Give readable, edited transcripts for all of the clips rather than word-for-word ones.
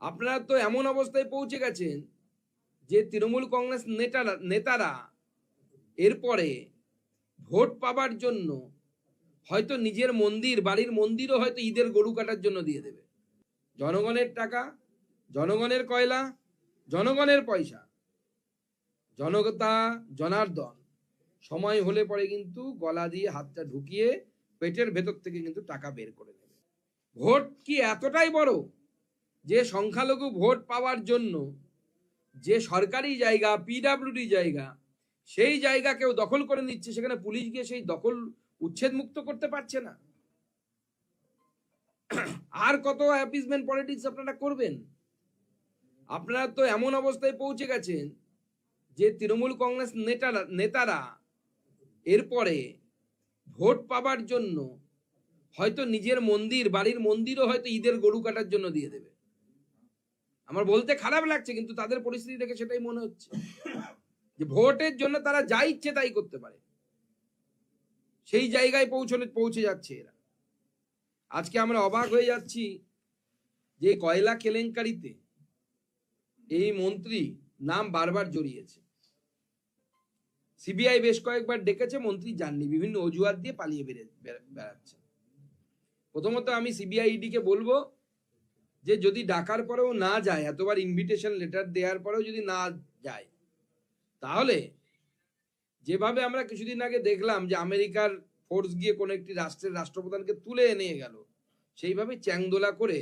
আপনারা তো এমন অবস্থায় পৌঁছে গেছেন যে তৃণমূল কংগ্রেস নেতারা এরপরে ভোট পাবার জন্য হয়তো নিজের মন্দির, বাড়ির মন্দিরও হয়তো ঈদের গরু কাটার জন্য দিয়ে দেবে। জনগণের টাকা, জনগণের কয়লা, জনগণের পয়সা, জনতা জনার্দন সময় হলে পরে কিন্তু গলা দিয়ে হাতটা ঢুকিয়ে পেটের ভেতর থেকে কিন্তু টাকা বের করে নেবে। ভোট কি এতটাই বড় যে সংখ্যালঘু ভোট পাওয়ার জন্য যে সরকারি জায়গা, পিডব্লিউডি জায়গা, সেই জায়গা কেউ দখল করে নিচ্ছে, সেখানে পুলিশ গিয়ে সেই দখল উচ্ছেদ মুক্ত করতে পারছে না। আর কত অ্যাপিসমেন্ট পলিটিক্স আপনারা করবেন? আপনারা তো এমন অবস্থায় পৌঁছে গেছেন যে তৃণমূল কংগ্রেস নেতারা এরপরে ভোট পাবার জন্য হয়তো নিজের মন্দির, বাড়ির মন্দিরও হয়তো ঈদের গরু কাটার জন্য দিয়ে দেবে। আমার বলতে খারাপ লাগছে, কিন্তু তাদের পরিস্থিতি দেখে সেটাই মনে হচ্ছে যে ভোটের জন্য তারা যা ইচ্ছে তাই করতে পারে, সেই জায়গায় পৌঁছে যাচ্ছে এরা। আজকে আমরা অবাক হয়ে যাচ্ছি যে কয়লা কেলেঙ্কারিতে এই মন্ত্রী নাম বারবার জড়িয়েছে। সিবিআই বেশ কয়েকবার ডেকেছে, মন্ত্রী যাননি, বিভিন্ন অজুহাত দিয়ে পালিয়ে বেড়াচ্ছে। প্রথমত আমি সিবিআই ইডিকে বলবো যে যদি ডাকার পরেও না যায়, এতবার ইনভিটেশন লেটার দেওয়ার পরেও যদি না যায়, তাহলে যেভাবে আমরা কিছুদিন আগে দেখলাম যে আমেরিকার ফোর্স গিয়ে কোনো একটি রাষ্ট্রের রাষ্ট্রপ্রধানকে তুলে নিয়ে গেল, সেইভাবে চ্যাংদোলা করে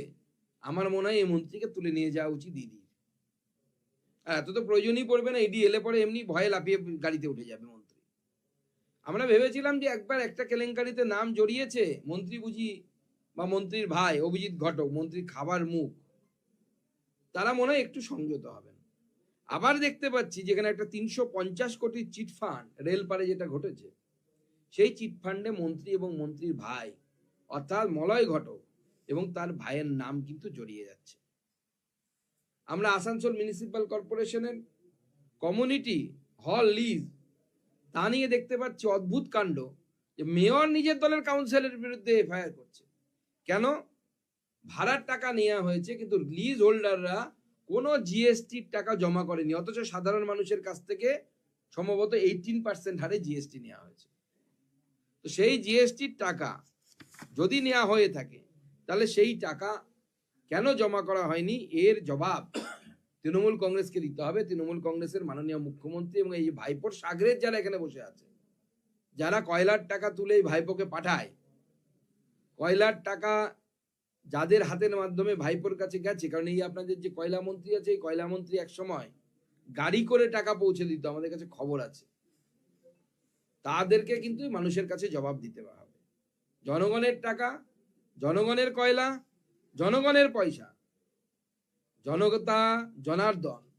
আমার মনে হয় এই মন্ত্রীকে তুলে নিয়ে যাওয়া উচিত ইডি। এত তো প্রয়োজনই পড়বে না, ইডি এলে পরে এমনি ভয়ে লাফিয়ে গাড়িতে উঠে যাবে মন্ত্রী। আমরা ভেবেছিলাম যে একবার একটা কেলেঙ্কারিতে নাম জড়িয়েছে মন্ত্রী বুঝি, বা মন্ত্রীর ভাই অভিজিৎ ঘটক, মন্ত্রীর খাবার মুখ, তারা মনে হয় একটু সংযত হবেন। আবার দেখতে পাচ্ছি যেখানে একটা 350 কোটি চিটফান্ড রেলপারে যেটা ঘটেছে, সেই চিটফান্ডে মন্ত্রী এবং মন্ত্রীর ভাই অর্থাৎ মলয় ঘটক এবং তার ভাইয়ের নাম কিন্তু জড়িয়ে যাচ্ছে। আমরা আসানসোল মিউনিসিপ্যাল কর্পোরেশনের কমিউনিটি হল লিজ তা নিয়ে দেখতে পাচ্ছি অদ্ভুত কাণ্ড, যে মেয়র নিজের দলের কাউন্সিলরের বিরুদ্ধে এফআইআর করছে। কেন? ভাড়ার টাকা নেওয়া হয়েছে, কিন্তু লিজ হোল্ডাররা কোনো জিএসটির টাকা জমা করেনি, অথচ সাধারণ মানুষের কাছ থেকে সম্ভবত 18% হারে জিএসটি নেওয়া হয়েছে। তো সেই জিএসটির টাকা যদি নেওয়া হয়ে থাকে, তাহলে সেই টাকা কেন জমা করা হয়নি, এর জবাব তৃণমূল কংগ্রেসকে দিতে হবে। তৃণমূল কংগ্রেসের মাননীয় মুখ্যমন্ত্রী এবং এই ভাইপোর সাগরের যারা এখানে বসে আছে, যারা কয়লার টাকা তুলে ভাইপোকে পাঠায়, কয়লার টাকা যাদের হাতের মাধ্যমে ভাইপোর কাছে গেছে, কারণ এই আপনাদের যে কয়লা মন্ত্রী আছে, এই কয়লা মন্ত্রী এক সময় গাড়ি করে টাকা পৌঁছে দিত, আমাদের কাছে খবর আছে। তাদেরকে কিন্তু মানুষের কাছে জবাব দিতে হবে। জনগণের টাকা, জনগণের কয়লা, জনগণের পয়সা, জনতা জনার্দন